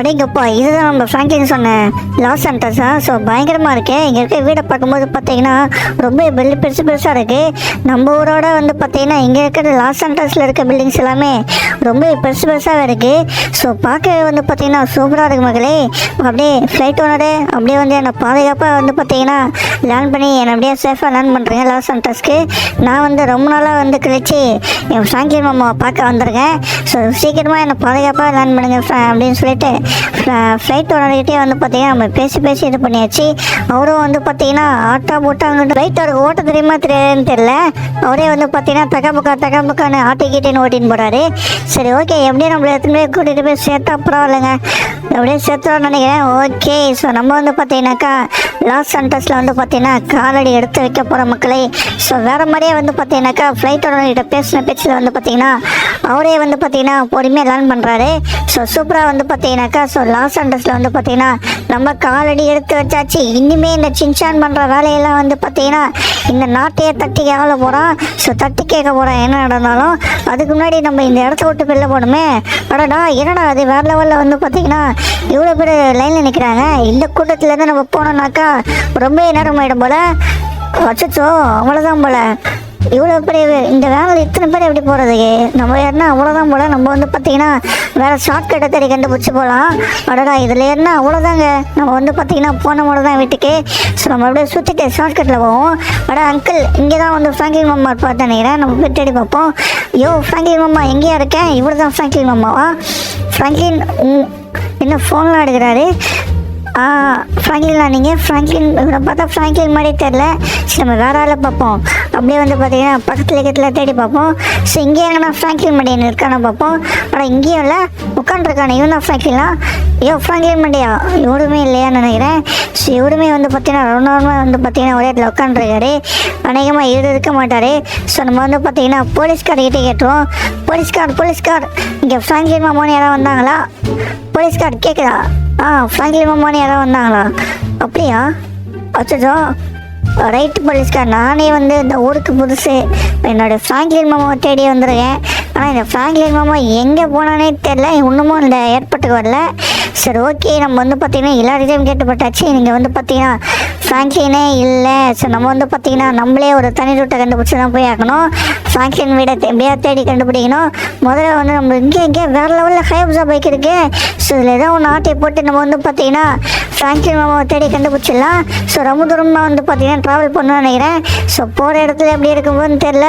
அடேங்கப்பா, இதுதான் நம்ம ஃப்ராங்க்லின் சொன்ன லாஸ் சென்டர்ஸா? ஸோ பயங்கரமாக இருக்கு. இங்கே இருக்க வீடை பார்க்கும்போது பார்த்தீங்கன்னா ரொம்ப பெருசு பெருசாக இருக்குது. நம்ம ஊரோட வந்து பார்த்தீங்கன்னா இங்கே இருக்கிற லாஸ் சென்டர்ஸில் இருக்க பில்டிங்ஸ் எல்லாமே ரொம்ப பெருசாக இருக்குது. ஸோ பார்க்கவே வந்து பார்த்தீங்கன்னா சூப்பராக இருக்குது மக்களே. அப்படியே ஃப்ளைட் ஓனரு அப்படியே வந்து என்னை பாதுகாப்பாக வந்து பார்த்தீங்கன்னா லேண்ட் பண்ணி என்னை அப்படியே சேஃபாக லேண்ட் பண்ணுறேங்க லாஸ் சென்டர்ஸ்க்கு. நான் வந்து ரொம்ப நாளாக வந்து கழிச்சு என் ஃப்ராங்க்லின் மாமாவை பார்க்க வந்திருக்கேன். ஸோ சீக்கிரமாக என்னை பாதுகாப்பாக லேண்ட் பண்ணுங்க அப்படின்னு சொல்லிட்டு ஃப்ளைட் ஓனர்கிட்டே வந்து பார்த்தீங்கன்னா நம்ம பேசி இது பண்ணியாச்சு. அவரும் வந்து பார்த்தீங்கன்னா ஆட்டா போட்டா அவங்கள்ட்ட ஃப்ளைட் அவருக்கு ஓட்ட தெரியுமா தெரியாதுன்னு தெரியல. அவரே வந்து பார்த்தீங்கன்னா தக்காப்புக்கான்னு ஆட்டிக்கிட்டேன்னு ஓட்டின்னு போகிறாரு. சரி ஓகே, எப்படியே நம்மளை எடுத்துகிட்டு போய் கூட்டிகிட்டு போய் சேர்த்தா பரவாயில்லைங்க, அப்படியே சேர்த்துறோம்னு நினைக்கிறேன். ஓகே, ஸோ நம்ம வந்து பார்த்தீங்கன்னாக்கா லாஸ் சென்டர்ஸில் வந்து பார்த்தீங்கன்னா காலடி எடுத்து வைக்க போகிற மக்களே. ஸோ வேறு மாதிரியே வந்து பார்த்தீங்கன்னாக்கா ஃப்ளைட் ஓனர்கிட்ட பேசின பேச்சில் வந்து பார்த்தீங்கன்னா அவரே வந்து பார்த்தீங்கன்னா பொறுமையாக லேர்ன் பண்ணுறாரு. ஸோ சூப்பராக வந்து பார்த்தீங்கன்னாக்கா ஸோ லாஸ் ஏஞ்சல்ஸில் வந்து பார்த்தீங்கன்னா நம்ம காலடி எடுத்து வச்சாச்சு. இனிமே இந்த சின்சான் பண்ணுற வேலையெல்லாம் வந்து பார்த்தீங்கன்னா இந்த நாட்டையே தட்டி கேட்க போகிறோம். ஸோ தட்டி கேட்க போகிறோம் என்ன நடந்தாலும். அதுக்கு முன்னாடி நம்ம இந்த இடத்த விட்டு வெளில போகணுமே. அடடா என்னடா அது வேறு லெவலில் வந்து பார்த்தீங்கன்னா இவ்வளோ பேர் லைனில் நிற்கிறாங்க. இந்த கூட்டத்துலேருந்து நம்ம போனோம்னாக்கா ரொம்ப நேரம் ஆகிடும் போல். வச்சோ அவ்வளோதான் போல். இவ்வளோ பெரிய இந்த வேனில் இத்தனை பேர் எப்படி போகிறதுக்கு? நம்ம ஏறினா அவ்வளோதான் போல். நம்ம வந்து பார்த்தீங்கன்னா வேறு ஷார்ட்கட்டை தேடி கண்டுபிடிச்சி போகலாம். அடடா இதில் ஏறினா அவ்வளோதாங்க. நம்ம வந்து பார்த்தீங்கன்னா போன முறை தான் வீட்டுக்கு. ஸோ நம்ம அப்படியே சுற்றிட்டு ஷார்ட்கட்டில் போவோம். அடா அங்கிள், இங்கே தான் வந்து ஃப்ராங்க்லின் மாமா பார்த்து நினைக்கிறேன். நம்ம போய் தேடி பார்ப்போம். யோ ஃப்ராங்க்லின் மாமா எங்கேயா இருக்கேன்? இவ்வளோ தான் ஃப்ராங்க்லின் மாமாவா? ஃப்ராங்க்லின் என்ன ஃபோன்லாம் எடுக்கிறாரு? ஃப்ராங்க்லினா நீங்கள்? ஃப்ராங்க்லின் பார்த்தா ஃப்ராங்க்லின் மாதிரி தெரில. சரி நம்ம வேறு ஆளை பார்ப்போம். அப்படியே வந்து பார்த்தீங்கன்னா பக்கத்தில் தேடி பார்ப்போம். ஸோ இங்கே எங்கன்னா ஃப்ராங்க்லின் மண்டியன் இருக்கானு பார்ப்போம். ஆனால் இங்கேயும் இல்லை, உட்காந்துருக்கானே. இவன் தான் ஃப்ராங்க்லினா? ஐயோ ஃப்ராங்க்லின் மண்டியா? இவருமே இல்லையான்னு நினைக்கிறேன். ஸோ இவருமே வந்து பார்த்தீங்கன்னா ரொம்ப வந்து பார்த்தீங்கன்னா ஒரே இடத்துல உட்காந்துருக்காரு. அநேகமாக இவர் இருக்க மாட்டார். ஸோ நம்ம வந்து பார்த்தீங்கன்னா போலீஸ்கார்கிட்டே கேட்டுருவோம். போலீஸ்கார் இங்கே ஃப்ராங்க்லின் மாமான்னு யாராவது வந்தாங்களா? போலீஸ்கார் கேட்குதா? ஃப்ராங்க்லின் மாமான்னு யாராவது வந்தாங்களா? அப்படியா? அச்சோ ரைட்டு போலீஸ்கார். நானே வந்து இந்த ஊருக்கு புதுசு. என்னோடய ஃப்ராங்க்லின் மாமாவை தேடி வந்துருக்கேன். ஆனால் இந்த ஃப்ராங்க்லின் மாமா எங்கே போனானே தெரில. இன்னமும் இந்த ஏர்போர்ட்டுக்கு வரல. சரி ஓகே, நம்ம வந்து பார்த்திங்கன்னா எல்லார்கிட்டையும் கேட்டுப்பட்டாச்சு. நீங்கள் வந்து பார்த்திங்கன்னா ஃப்ராங்க்லினே இல்லை. ஸோ நம்ம வந்து பார்த்திங்கன்னா நம்மளே ஒரு தனி ரூட்டை கண்டுபிடிச்சி தான் போய் ஆக்கணும். ஃப்ராங்க்லின் வீடை எப்படியா தேடி கண்டுபிடிக்கணும். முதல்ல வந்து நம்ம இங்கே வேறு லெவலில் ஹைப்ஸா பைக் இருக்குது. ஸோ இதில் ஏதோ ஒன்று ஆட்டையை போட்டு நம்ம வந்து பார்த்திங்கன்னா ஃப்ராங்க்லின் மாமாவை தேடி கண்டுபிடிச்சிடலாம். ஸோ ரொம்ப தூரமாக வந்து பார்த்திங்கன்னா ட்ராவல் பண்ணணும்னு நினைக்கிறேன். ஸோ போகிற இடத்துல எப்படி இருக்கும்போதுன்னு தெரில.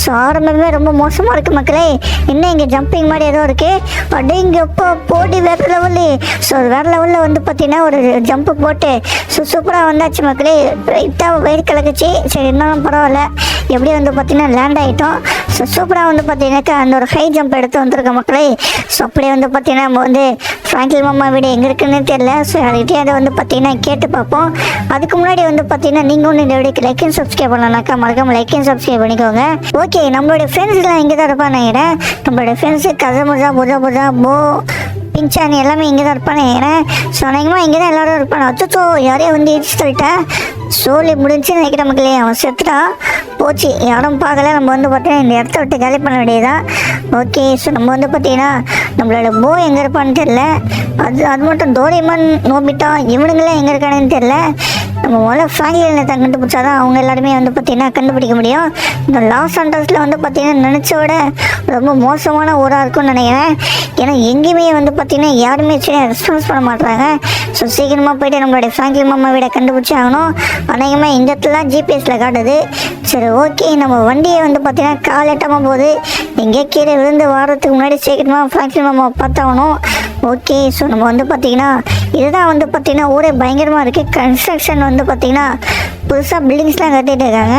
ஸோ ஆரம்பமே ரொம்ப மோசமாக இருக்குது மக்களே. இன்னும் இங்கே ஜம்பிங் மாதிரி ஏதோ இருக்குது. அப்படியே இங்கே எப்போ போட்டி வேறு லெவலு. ஸோ வேறு லெவலில் வந்து பார்த்திங்கன்னா ஒரு ஜம்ப்பு போட்டு சூப்பராக வந்தாச்சு மக்களே. லைட்டாக வயிறு கலக்குச்சு. சரி இருந்தாலும் பரவாயில்ல, எப்படி வந்து பார்த்திங்கன்னா லேண்ட் ஆகிட்டோம். ஸோ சூப்பராக வந்து பார்த்திங்கனாக்கா அந்த ஒரு ஹை ஜம்ப் எடுத்து வந்திருக்க மக்களே. ஸோ அப்படியே வந்து பார்த்திங்கன்னா நம்ம வந்து ஃப்ராங்க்லின் மாமா வீடு எங்கே இருக்குன்னு தெரியல. ஸோ யார்கிட்டயே அதை வந்து பார்த்திங்கன்னா கேட்டு பார்ப்போம். அதுக்கு முன்னாடி வந்து பார்த்திங்கன்னா நீங்கள் ஒன்று இந்த வீடியோக்கு லைக் அண்ட் சப்ஸ்கிரைப் பண்ணலாம்னாக்கா மறக்காம லைக் அண்ட் சப்ஸ்கிரைப் பண்ணிக்கோங்க. ஓகே, நம்மளுடைய ஃப்ரெண்ட்ஸ்லாம் இங்கே தான் இருப்பான்னு நினைக்கிறேன். நம்மளுடைய ஃப்ரெண்ட்ஸு கசமுஜா புஜா போ பின்சானி எல்லாமே இங்கே தான் இருப்பானே ஏன். ஸோ அநேகமாக இங்கே தான் எல்லோரும் இருப்பானே. அச்சோ யாரையும் வந்து இடிச்சு சொல்லிட்டேன். சோலி முடிஞ்சு நினைக்கிற மக்களே. அவன் செத்துட்டான், போச்சு, யாரும் பார்க்கல. நம்ம வந்து பார்த்தீங்கன்னா இந்த இடத்த விட்டு காலி பண்ண வேண்டியதுதான். ஓகே, ஸோ நம்ம வந்து பார்த்தீங்கன்னா நம்மளோட போ எங்கே இருப்பான்னு தெரில. அது மட்டும் டோரேமான் நோபிட்டா இவனுங்களே எங்கே இருக்கானுன்னு தெரில. நம்ம முதல்ல ஃப்ராங்க்லினை தான் கண்டுபிடிச்சா தான் அவங்க எல்லாருமே வந்து பார்த்திங்கன்னா கண்டுபிடிக்க முடியும். இந்த லாஸ் ஏஞ்சல்ஸில் வந்து பார்த்திங்கன்னா நினச்ச விட ரொம்ப மோசமான ஊராக இருக்கும்னு நினைக்கிறேன். ஏன்னா எங்கேயுமே வந்து பார்த்திங்கன்னா யாருமே சரியாக ரெஸ்பான்ஸ் பண்ண மாட்டாங்க. ஸோ சீக்கிரமாக போய்ட்டு நம்மளுடைய ஃப்ராங்க்லின் மாமா வீடை கண்டுபிடிச்சி ஆகணும். அநேகமாக இந்த இடத்துல ஜிபிஎஸில் காட்டுது. சரி ஓகே, நம்ம வண்டியை வந்து பார்த்திங்கன்னா காலட்டமாக போகுது. எங்கே கீழே விழுந்து வாரத்துக்கு முன்னாடி சீக்கிரமாக ஃப்ராங்க்லின் மாமாவை பார்த்தாகணும். ஓகே, ஸோ நம்ம வந்து பார்த்திங்கன்னா இதுதான் வந்து பார்த்திங்கன்னா ஊரே பயங்கரமாக இருக்குது. கன்ஸ்ட்ரக்ஷன் வந்து பார்த்திங்கன்னா புதுசாக பில்டிங்ஸ்லாம் கட்டிகிட்டு இருக்காங்க.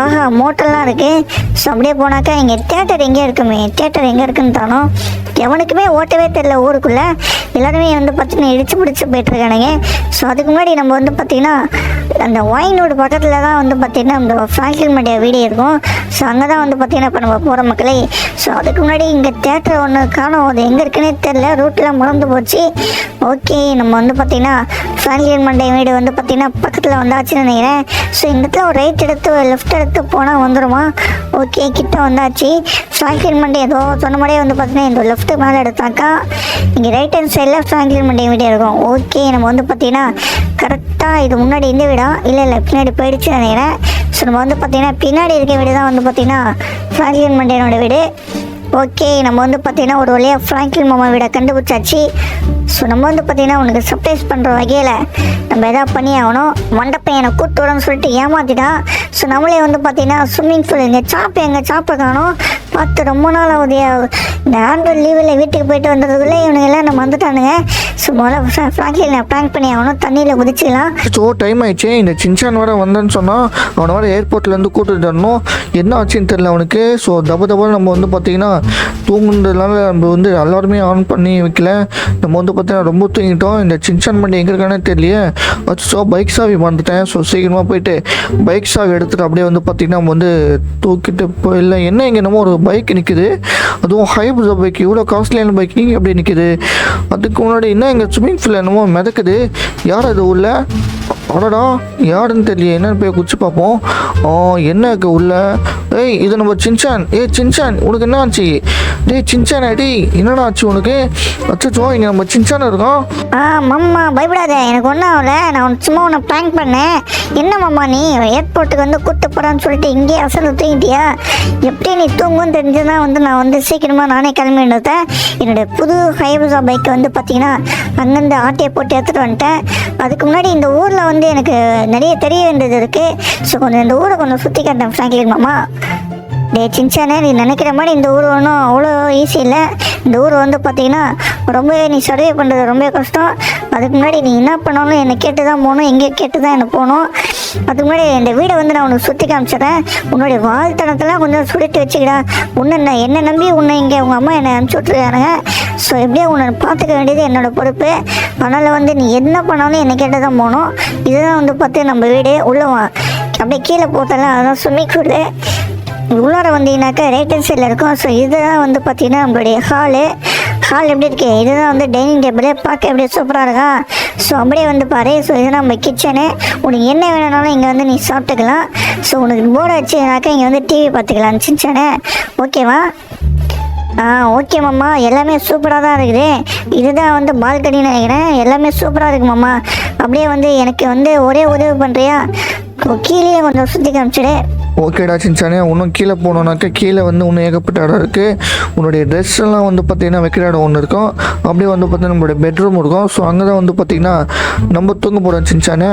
ஆஹா, மோட்டர்லாம் இருக்குது. ஸோ அப்படியே போனாக்கா இங்கே தேட்டர் எங்கே இருக்குமே. தேட்டர் எங்கே இருக்குன்னு தானோ எவனுக்குமே ஓட்டவே தெரியல ஊருக்குள்ளே. எல்லாருமே வந்து பார்த்திங்கன்னா இடிச்சு பிடிச்சி போயிட்டுருக்கானுங்க. ஸோ அதுக்கு முன்னாடி நம்ம வந்து பார்த்திங்கன்னா அந்த ஒயினோட பக்கத்தில் தான் வந்து பார்த்திங்கன்னா நம்ம ஃப்ராங்க்லின் மண்டியா வீடு இருக்கும். ஸோ அங்கே தான் வந்து பார்த்திங்கன்னா இப்போ நம்ம போகிற மக்களே. ஸோ அதுக்கு முன்னாடி இங்கே தேட்டர் ஒன்று காணும். அது எங்கே இருக்குன்னே தெரில, ரூட்லாம் மறந்து போச்சு. ஓகே, நம்ம வந்து பார்த்தீங்கன்னா ஃப்ராங்க்லின் மண்டே வீடு வந்து பார்த்தீங்கன்னா பக்கத்தில் வந்தாச்சுன்னு நினைக்கிறேன். ஸோ இந்த இடத்துல ஒரு ரைட் எடுத்து லெஃப்ட் எடுத்து போனால் வந்துடுமா? ஓகே, கிட்ட வந்தாச்சு. ஃப்ராங்க்லின் மண்டே ஏதோ சொன்ன மாதிரியே வந்து பார்த்தீங்கன்னா இந்த லெஃப்ட்டு மேலே எடுத்தாக்கா இங்கே ரைட் ஹேண்ட் சைடில் ஃப்ராங்க்லின் மண்டே வீடு இருக்கும். ஓகே, நம்ம வந்து பார்த்தீங்கன்னா கரெக்டாக இது முன்னாடி இந்த வீடா இல்லை பின்னாடி போயிடுச்சுன்னு நினைக்கிறேன். ஸோ நம்ம வந்து பார்த்தீங்கன்னா பின்னாடி இருக்க வீடு தான் வந்து பார்த்தீங்கன்னா ஃப்ராங்க்லின் மண்டேனோட வீடு. ஓகே, நம்ம வந்து பார்த்தீங்கன்னா ஒரு வழியாக ஃப்ராங்க்லின் மாமா வீடை கண்டுபிடிச்சாச்சு. ஸோ நம்ம வந்து பார்த்தீங்கன்னா உனக்கு சர்ப்ரைஸ் பண்ணுற வகையில் நம்ம எதாவது பண்ணி ஆகணும். மண்டப்பையனை கூப்பிட்டு வரணும்னு சொல்லிட்டு ஏமாத்திட்டான். ஸோ நம்மளே வந்து பார்த்தீங்கன்னா ஸ்விம்மிங் பூல் எங்கள் சாப்பை காணும் பார்த்து ரொம்ப நாள் ஆகுது. இந்த ஆண்ட்ராய்டு லீவில் வீட்டுக்கு போயிட்டு வந்ததுக்குள்ளே இவனுங்கெல்லாம் நம்ம வந்துட்டானுங்க. ஸோ முதல்ல ஃப்ராங்க்லினை ப்ராங்க் பண்ணி ஆகணும், தண்ணியில் குதிச்சிக்கலாம். ஸோ டைம் ஆயிடுச்சு. இந்த சின்சான் வர வந்தேன்னு சொன்னால் அவனை வர ஏர்போர்ட்லேருந்து கூட்டிட்டு வரணும். என்ன ஆச்சுன்னு தெரியல அவனுக்கு. ஸோ தப்பு நம்ம வந்து பார்த்தீங்கன்னா தூங்குனதுனால நம்ம வந்து எல்லாருமே ஆன் பண்ணி வைக்கல. நம்ம வந்து பார்த்தீங்கன்னா ரொம்ப தூங்கிட்டோம். இந்த சின்சான் மண்டி எங்கே இருக்கானே தெரியலையே. ஸோ பைக் சாவி வந்துட்டேன். ஸோ சீக்கிரமாக போயிட்டு பைக் சாவி எடுத்துகிட்டு அப்படியே வந்து பார்த்திங்கன்னா நம்ம வந்து தூக்கிட்டு போயிடல. என்ன இங்கே என்னமோ ஒரு பைக் நிற்குது, அதுவும் ஹைபுசா பைக், இவ்வளோ காஸ்ட்லியான பைக் இங்கே அப்படியே நிற்குது. அதுக்கு முன்னாடி என்ன எங்கள் ஸ்விம்மிங் பூல் என்னமோ மிதக்குது. யார் அது உள்ள? அடடா, யாருன்னு தெரியல. என்னன்னு போய் குச்சி பார்ப்போம். என்ன இருக்கு உள்ள? ஏய், இது நம்ம சின்சான். சின்சான், உனக்கு என்ன ஆச்சு? சின்சான் என்னடா ஆச்சு உனக்கு? அச்சோ, இங்கே நம்ம சின்சான் இருக்கோம். மாமா பயப்படாத, எனக்கு ஒன்றும் ஆகல. நான் சும்மா உன்னை ப்ராங்க் பண்ணேன். என்ன மாமா நீ ஏர்போர்ட்டுக்கு வந்து கூப்பிட்டு போகிறான்னு சொல்லிட்டு இங்கேயே அசல் தூங்கிட்டியா? எப்படி நீ தூங்குன்னு தெரிஞ்சுதான் வந்து நான் வந்து சீக்கிரமாக நானே கிளம்பி வந்துட்டேன். என்னுடைய புது ஹைபுசா பைக்கை வந்து பார்த்தீங்கன்னா அங்கேருந்து ஆட்டையை போட்டு எடுத்துகிட்டு வந்துட்டேன். அதுக்கு முன்னாடி இந்த ஊரில் வந்து எனக்கு நிறைய தெரிய வேண்டியது இருக்குது. ஸோ கொஞ்சம் இந்த ஊரை கொஞ்சம் சுற்றி காட்டேன் ஃப்ராங்க்லின் மாமா. சின்சானே, நீ நினைக்கிற மாதிரி இந்த ஊர் ஒன்றும் அவ்வளோ ஈஸி இல்லை. இந்த ஊர் வந்து பார்த்தீங்கன்னா ரொம்பவே நீ சர்வே பண்ணுறது ரொம்ப கஷ்டம். அதுக்கு முன்னாடி நீ என்ன பண்ணணும் என்னை கேட்டு தான் போகணும், எங்கே கேட்டு தான் எனக்கு போகணும். அதுக்கு முன்னாடி இந்த வீடை வந்து நான் உனக்கு சுற்றி காமிச்சிடறேன். உன்னுடைய வாழ்த்தனத்தெல்லாம் கொஞ்சம் சுருட்டி வச்சுக்கிடா. என்னை நம்பி உன்னை இங்கே உங்கள் அம்மா என்னை அனுப்பிச்சி விட்ருக்கானுங்க. ஸோ எப்படியோ உன்னை பார்த்துக்க வேண்டியது என்னோடய பொறுப்பு. அதனால் வந்து நீ என்ன பண்ணாலும் என்னை கேட்டு தான் போகணும். இதுதான் வந்து பார்த்து நம்ம வீடு. உள்ளவா அப்படியே கீழே போட்டலாம், அதான் ஸ்விம்மிங் பூலு. உள்ளார வந்தீங்கன்னாக்கா ரைட் ஹேண்ட் சைடில் இருக்கும். ஸோ இதுதான் வந்து பார்த்தீங்கன்னா நம்மளுடைய ஹால் எப்படி இருக்கு? இதுதான் வந்து டைனிங் டேபிள், பார்க்க எப்படியே சூப்பராக இருக்கா. ஸோ அப்படியே வந்து பாரு. ஸோ இதுதான் நம்ம கிச்சனு. உனக்கு என்ன வேணும்னாலும் இங்கே வந்து நீ சாப்பிட்டுக்கலாம். ஸோ உனக்கு போர்டு வச்சுனாக்கா இங்கே வந்து டிவி பார்த்துக்கலாம் சின்சானே. ஓகேவா? ஓகே மாமா, எல்லாமே சூப்பராக தான் இருக்குது. இதுதான் வந்து பால்கனின்னு நினைக்கிறேன். எல்லாமே சூப்பராக இருக்குது மாமா. அப்படியே வந்து எனக்கு வந்து ஒரே உதவி பண்ணுறியா? கீழே கொஞ்சம் சுற்றி காமிச்சிடு. ஓகேடா சின்சானே, இன்னும் கீழே போனோன்னாக்கா கீழே வந்து இன்னும் ஏகப்பட்ட இடம் இருக்குது. உன்னுடைய ட்ரெஸ் எல்லாம் வந்து பார்த்திங்கன்னா வைக்கிற இடம் ஒன்று இருக்கும். அப்படியே வந்து பார்த்தீங்கன்னா நம்மளுடைய பெட்ரூம் இருக்கும். ஸோ அங்கே தான் வந்து பார்த்திங்கன்னா நம்ம தூங்க போகிறோம் சின்சானே.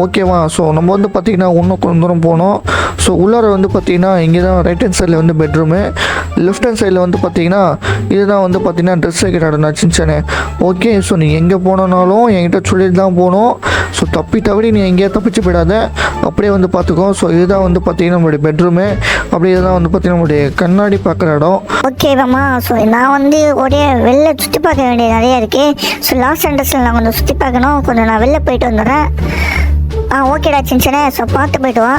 ஓகேவா? ஸோ நம்ம வந்து பார்த்திங்கன்னா இன்னும் கொஞ்சம் தூரம் போனோம். ஸோ உள்ளார வந்து பார்த்திங்கன்னா இங்கே தான் ரைட் ஹேண்ட் சைடில் வந்து பெட்ரூமு, லெஃப்ட் ஹேண்ட் சைடில் வந்து பார்த்திங்கன்னா இதுதான் வந்து பார்த்திங்கன்னா ட்ரெஸ் வைக்கிற இடம்னா சின்சானே. ஓகே, ஸோ நீ எங்கே போனோன்னாலும் என்கிட்ட சொல்லிட்டு தான் போகணும். ஸோ தவறி நீ எங்கேயா தப்பிச்சு போயிடாத, அப்படியே வந்து பார்த்துக்கோ. ஸோ இதுதான் வந்து பார்த்திங்கன்னா நம்மளுடைய பெட்ரூமு. அப்படி இதுதான் வந்து பார்த்திங்கன்னா நம்மளுடைய கண்ணாடி பார்க்குற இடம். ஓகேவாம்மா. ஸோ நான் வந்து ஒரே வெளில சுற்றி பார்க்க வேண்டியது நிறைய இருக்குது. ஸோ லாஸ் ஏஞ்சல்ஸில் நான் கொஞ்சம் சுற்றி பார்க்கணும். கொஞ்சம் நான் வெளில போயிட்டு வந்துடுறேன். ஓகேடா சின்சானே. ஸோ பார்த்து போயிட்டு வா.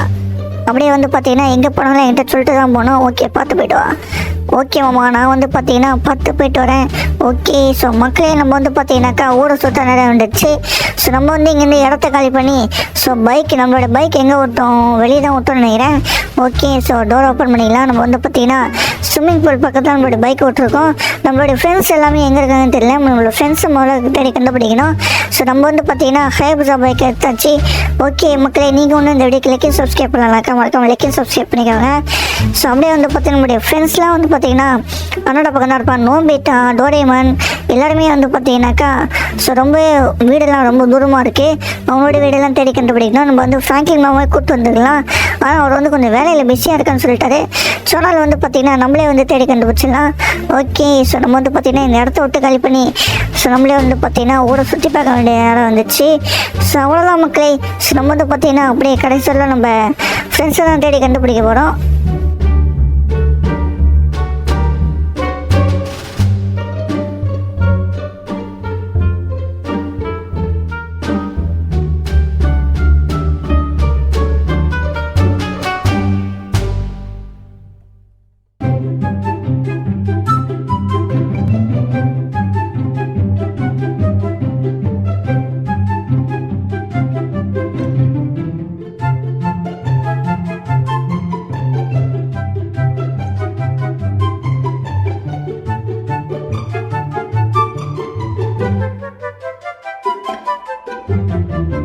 அப்படியே வந்து பார்த்தீங்கன்னா எங்கே போனாலும் என்கிட்ட சொல்லிட்டு தான் போகணும். ஓகே, பார்த்து போயிட்டு வா. ஓகே மாமா, நான் வந்து பார்த்தீங்கன்னா பார்த்து போயிட்டு வரேன். ஓகே, ஸோ மக்களே நம்ம வந்து பார்த்தீங்கன்னாக்கா ஊரை சுற்ற நேரம் வந்துடுச்சு. ஸோ நம்ம வந்து இங்கேருந்து இடத்த காலி பண்ணி நம்மளோட பைக் எங்கே விட்டோம்? வெளியே தான் விட்டோம்னு நினைக்கிறேன். ஓகே, ஸோ டோர் ஓப்பன் பண்ணிக்கலாம். நம்ம வந்து பார்த்தீங்கன்னா ஸ்விம்மிங் பூல் பக்கத்தில் நம்மளோட பைக் விட்டுருக்கோம். நம்மளோட ஃப்ரெண்ட்ஸ் எல்லாமே எங்கே இருக்காங்கன்னு தெரியல. நம்மளோட ஃப்ரெண்ட்ஸை முதல்ல தேடி கண்டுபிடிக்கணும். ஸோ நம்ம வந்து பார்த்தீங்கன்னா ஹைபுசா பைக் எடுத்தாச்சு. ஓகே மக்களே, நீங்கள் ஒன்று இந்த வீடியோக்கு லைக் சப்ஸ்கிரைப் பண்ணலாம்க்கா, மறக்காம லைக் சப்ஸ்கிரைப் பண்ணிக்கோங்க. ஸோ அப்படியே வந்து பார்த்தீங்கன்னா நம்மளுடைய ஃப்ரெண்ட்ஸ்லாம் வந்து பார்த்தீங்கன்னா அண்ணோட பக்கம் தான் இருப்பான். நோபிட்டா, டோரேமான் எல்லாருமே வந்து பார்த்தீங்கன்னாக்கா ஸோ ரொம்ப வீடெல்லாம் ரொம்ப தூரமாக இருக்குது. அவங்களோட வீடெல்லாம் தேடி கண்டுபிடிக்கணும். நம்ம வந்து ஃப்ராங்க்லின் மாமாவை கூப்பிட்டு வந்துருக்கலாம். ஆனால் அவர் வந்து கொஞ்சம் வேலையில் பிஸியாக இருக்கான்னு சொல்லிட்டாரு. சொன்னால் வந்து பார்த்தீங்கன்னா நம்மளே வந்து தேடி கண்டுபிடிச்சிடலாம். ஓகே, ஸோ நம்ம வந்து பார்த்தீங்கன்னா இந்த இடத்த விட்டு காலி பண்ணி ஸோ நம்மளே வந்து பார்த்தீங்கன்னா ஊரை சுற்றி பார்க்க வேண்டிய நேரம் வந்துச்சு. ஸோ அவ்வளோதான் மக்களே. ஸோ நம்ம வந்து பார்த்தீங்கன்னா அப்படியே கடைசியில் நம்ம ஃப்ரெண்ட்ஸை தான் தேடி கண்டுபிடிக்க போகிறோம். ஆ